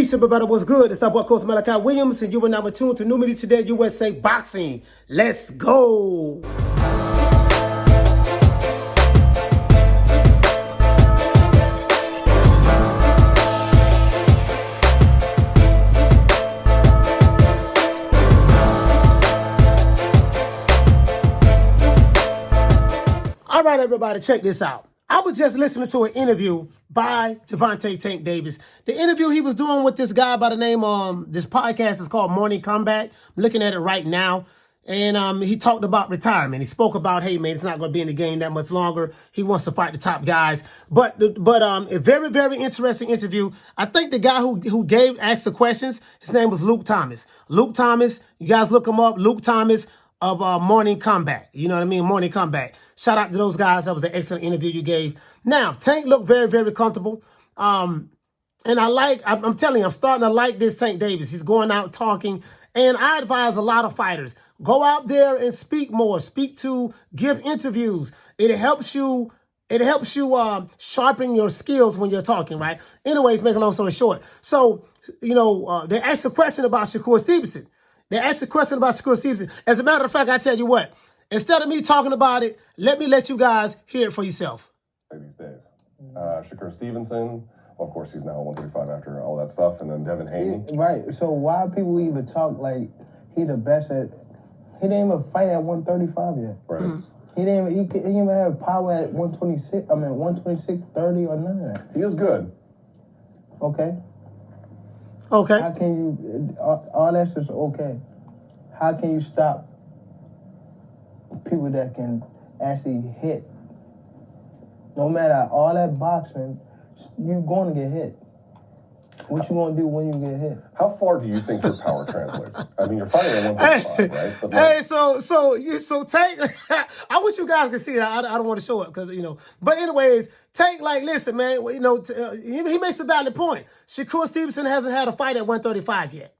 Peace, everybody. What's good? It's our boy, Coach Malachi Williams, and you are now tuned to New Media Today USA Boxing. Let's go. All right, everybody, check this out. I was just listening to an interview by Gervonta Tank Davis. The interview he was doing with this guy by the name, this podcast is called Morning Kombat. I'm looking at it right now. And he talked about retirement. He spoke about, hey, man, it's not going to be in the game that much longer. He wants to fight the top guys. But a very, very interesting interview. I think the guy who asked the questions, his name was Luke Thomas. Luke Thomas, you guys look him up. Luke Thomas of Morning Kombat. You know what I mean? Morning Kombat. Shout out to those guys. That was an excellent interview you gave. Now, Tank looked very, very comfortable. And I'm telling you, I'm starting to like this Tank Davis. He's going out talking. And I advise a lot of fighters, go out there and speak more. Give interviews. It helps you sharpen your skills when you're talking, right? Anyways, make a long story short. So, they asked a question about Shakur Stevenson. As a matter of fact, I tell you what, instead of me talking about it, let you guys hear it for yourself. These days. Shakur Stevenson, well, of course, he's now 135 after all that stuff, and then Devin Haney. Right, so why people even talk like he the best at, he didn't even fight at 135 yet. Right. Mm-hmm. He didn't even have power at 126, 30 or none of that. He is good. Okay. Okay. How can you, all that's just okay. How can you stop people that can actually hit? No matter all that boxing, you're going to get hit. What you going to do when you get hit? How far do you think your power translates? I mean, you're fighting at 135, right? But So Tank, I wish you guys could see it. I don't want to show it because, But anyways, Tank, listen, man, he makes a valid point. Shakur Stevenson hasn't had a fight at 135 yet.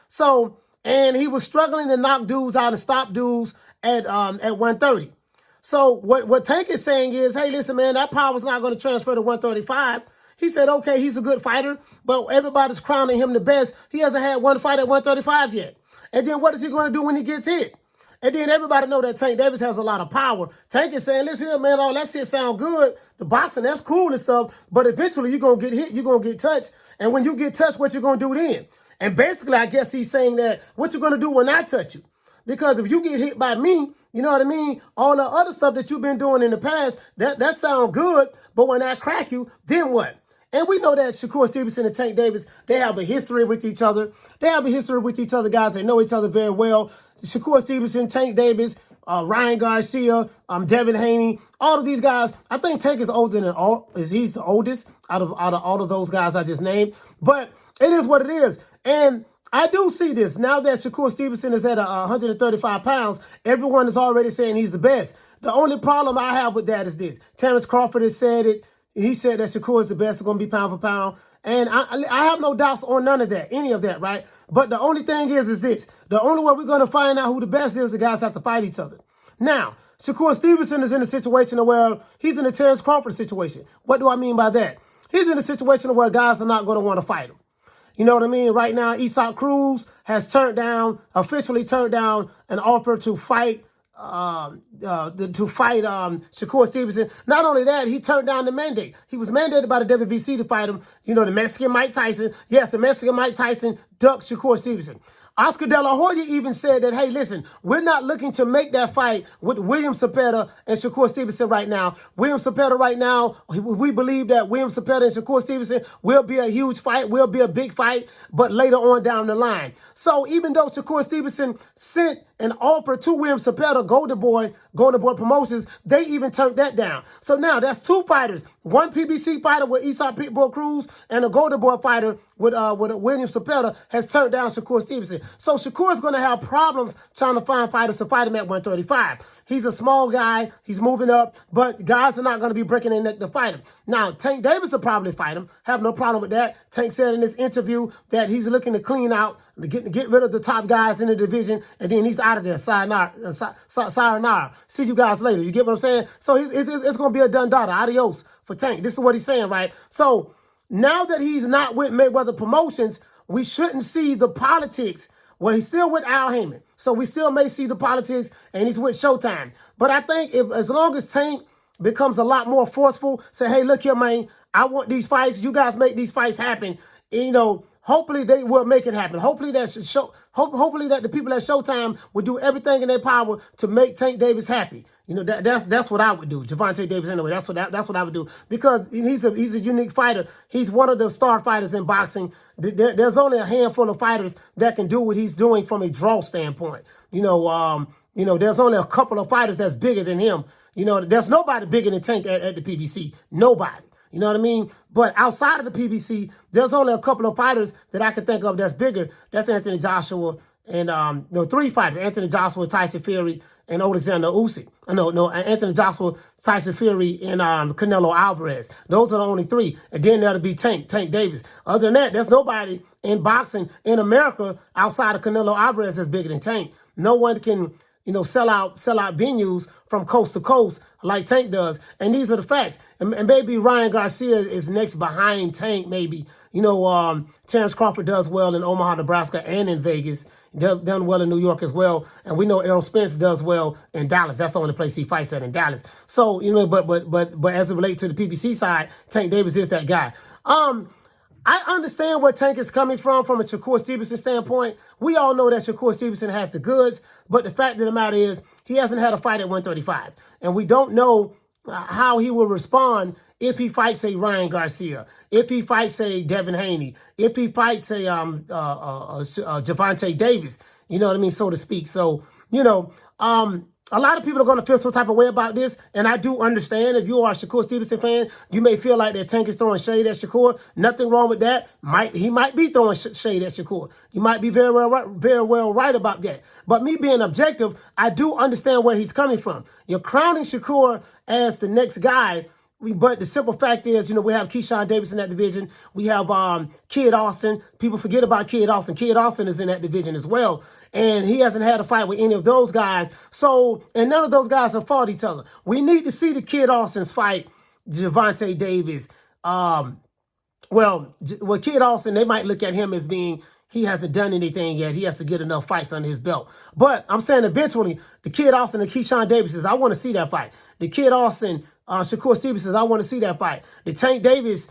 So, and he was struggling to knock dudes out and stop dudes at 130. So what Tank is saying is, hey, listen, man, that power's not going to transfer to 135. He said, okay, he's a good fighter, but everybody's crowning him the best. He hasn't had one fight at 135 yet. And then what is he going to do when he gets hit? And then everybody know that Tank Davis has a lot of power. Tank is saying, listen here, man, all that shit sound good. The boxing, that's cool and stuff, but eventually you're going to get hit, you're going to get touched. And when you get touched, what you going to do then? And basically, I guess he's saying that, what you going to do when I touch you? Because if you get hit by me, you know what I mean? All the other stuff that you've been doing in the past, that sounds good. But when I crack you, then what? And we know that Shakur Stevenson and Tank Davis, they have a history with each other. Guys. They know each other very well. Shakur Stevenson, Tank Davis, Ryan Garcia, Devin Haney, all of these guys. I think Tank is older than all. He's the oldest out of all of those guys I just named. But it is what it is. And I do see this. Now that Shakur Stevenson is at 135 pounds, everyone is already saying he's the best. The only problem I have with that is this. Terrence Crawford has said it. He said that Shakur is the best. It's going to be pound for pound. And I have no doubts on none of that, any of that, right? But the only thing is this. The only way we're going to find out who the best is, the guys have to fight each other. Now, Shakur Stevenson is in a situation where he's in a Terrence Crawford situation. What do I mean by that? He's in a situation where guys are not going to want to fight him. You know what I mean? Right now, Isaac Cruz has officially turned down an offer to fight Shakur Stevenson. Not only that, he turned down the mandate. He was mandated by the WBC to fight him. The Mexican Mike Tyson. Yes, the Mexican Mike Tyson ducked Shakur Stevenson. Oscar De La Hoya even said that, hey, listen, we're not looking to make that fight with William Zepeda and Shakur Stevenson right now. William Zepeda right now, we believe that William Zepeda and Shakur Stevenson will be a huge fight, will be a big fight, but later on down the line. So even though Shakur Stevenson sent an offer to William Zepeda, Golden Boy Promotions, they even turned that down. So now that's two fighters, one PBC fighter with Isaac Pitbull Cruz and a Golden Boy fighter with William Zepeda has turned down Shakur Stevenson. So Shakur is going to have problems trying to find fighters to fight him at 135. He's a small guy. He's moving up, but guys are not going to be breaking their neck to fight him. Now, Tank Davis will probably fight him. Have no problem with that. Tank said in this interview that he's looking to clean out, to get rid of the top guys in the division, and then he's out of there. Sayonara. See you guys later. You get what I'm saying? So it's going to be a done daughter. Adios for Tank. This is what he's saying, right? So now that he's not with Mayweather Promotions, we shouldn't see the politics. Well, he's still with Al Heyman, so we still may see the politics, and he's with Showtime. But I think as long as Tank becomes a lot more forceful, say, hey, look here, man, I want these fights. You guys make these fights happen. And, hopefully they will make it happen. Hopefully hopefully that the people at Showtime will do everything in their power to make Tank Davis happy. That's what I would do. Gervonta Davis, anyway, that's what I would do, because he's a unique fighter. He's one of the star fighters in boxing. There's only a handful of fighters that can do what he's doing from a draw standpoint. There's only a couple of fighters that's bigger than him. There's nobody bigger than Tank at the PBC. Nobody. You know what I mean? But outside of the PBC, there's only a couple of fighters that I can think of that's bigger. That's Anthony Joshua and 3 fighters: Anthony Joshua, Tyson Fury, and Alexander Usyk. Anthony Joshua, Tyson Fury, and Canelo Alvarez. Those are the only 3. And then there'll be Tank Davis. Other than that, there's nobody in boxing in America outside of Canelo Alvarez that's bigger than Tank. No one can, sell out venues from coast to coast like Tank does. And these are the facts. And maybe Ryan Garcia is next behind Tank, maybe. Terrence Crawford does well in Omaha, Nebraska, and in Vegas. Done well in New York as well. And we know Errol Spence does well in Dallas. That's the only place he fights at, in Dallas. So, but as it relates to the PBC side, Tank Davis is that guy. I understand where Tank is coming from a Shakur Stevenson standpoint. We all know that Shakur Stevenson has the goods, but the fact of the matter is he hasn't had a fight at 135. And we don't know how he will respond if he fights a Ryan Garcia, if he fights a Devin Haney, if he fights a Gervonta Davis, you know what I mean, so to speak. So, a lot of people are going to feel some type of way about this, and I do understand. If you are a Shakur Stevenson fan, you may feel like that Tank is throwing shade at Shakur. Nothing wrong with that. He might be throwing shade at Shakur. You might be very well right about that. But me being objective, I do understand where he's coming from. You're crowning Shakur as the next guy, but the simple fact is, we have Keyshawn Davis in that division. We have Kid Austin. People forget about Kid Austin. Kid Austin is in that division as well. And he hasn't had a fight with any of those guys. So, and none of those guys have fought each other. We need to see the Kid Austin's fight Gervonta Davis. Kid Austin, they might look at him as being, he hasn't done anything yet. He has to get enough fights under his belt. But I'm saying eventually, the Kid Austin and Keyshawn Davis, I want to see that fight. The Kid Austin, Shakur Stevenson, I want to see that fight. The Tank Davis,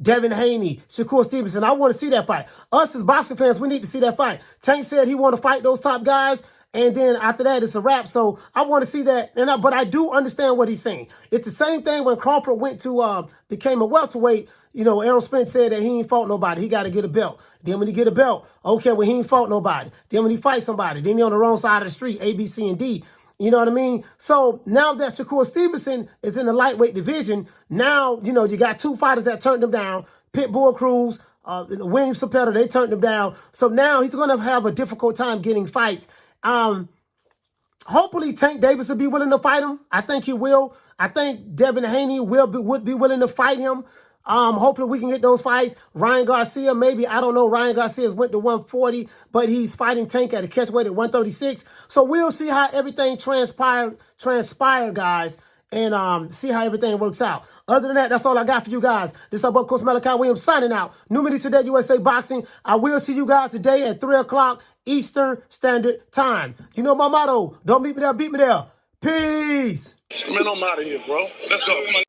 Devin Haney, Shakur Stevenson, I want to see that fight. Us as boxing fans, we need to see that fight. Tank said he want to fight those top guys, and then after that, it's a wrap. So I want to see that. But I do understand what he's saying. It's the same thing when Crawford went to became a welterweight. Errol Spence said that he ain't fought nobody. He got to get a belt. Then when he get a belt, okay, well, he ain't fought nobody. Then when he fights somebody, then he on the wrong side of the street, A, B, C, and D. You know what I mean? So now that Shakur Stevenson is in the lightweight division, now, you got 2 fighters that turned him down. Pitbull Cruz, William Cepeda, they turned him down. So now he's going to have a difficult time getting fights. Hopefully Tank Davis will be willing to fight him. I think he will. I think Devin Haney would be willing to fight him. Hopefully we can get those fights. Ryan Garcia, maybe, I don't know. Ryan Garcia's went to 140, but he's fighting Tank at a catchweight at 136. So we'll see how everything transpire, guys, and see how everything works out. Other than that, that's all I got for you guys. This is our boy, Coach Malachi Williams, signing out. New Media Today USA Boxing. I will see you guys today at 3 o'clock Eastern Standard Time. You know my motto. Don't meet me there, beat me there. Peace. Man, I'm out of here, bro. Let's go. Come on.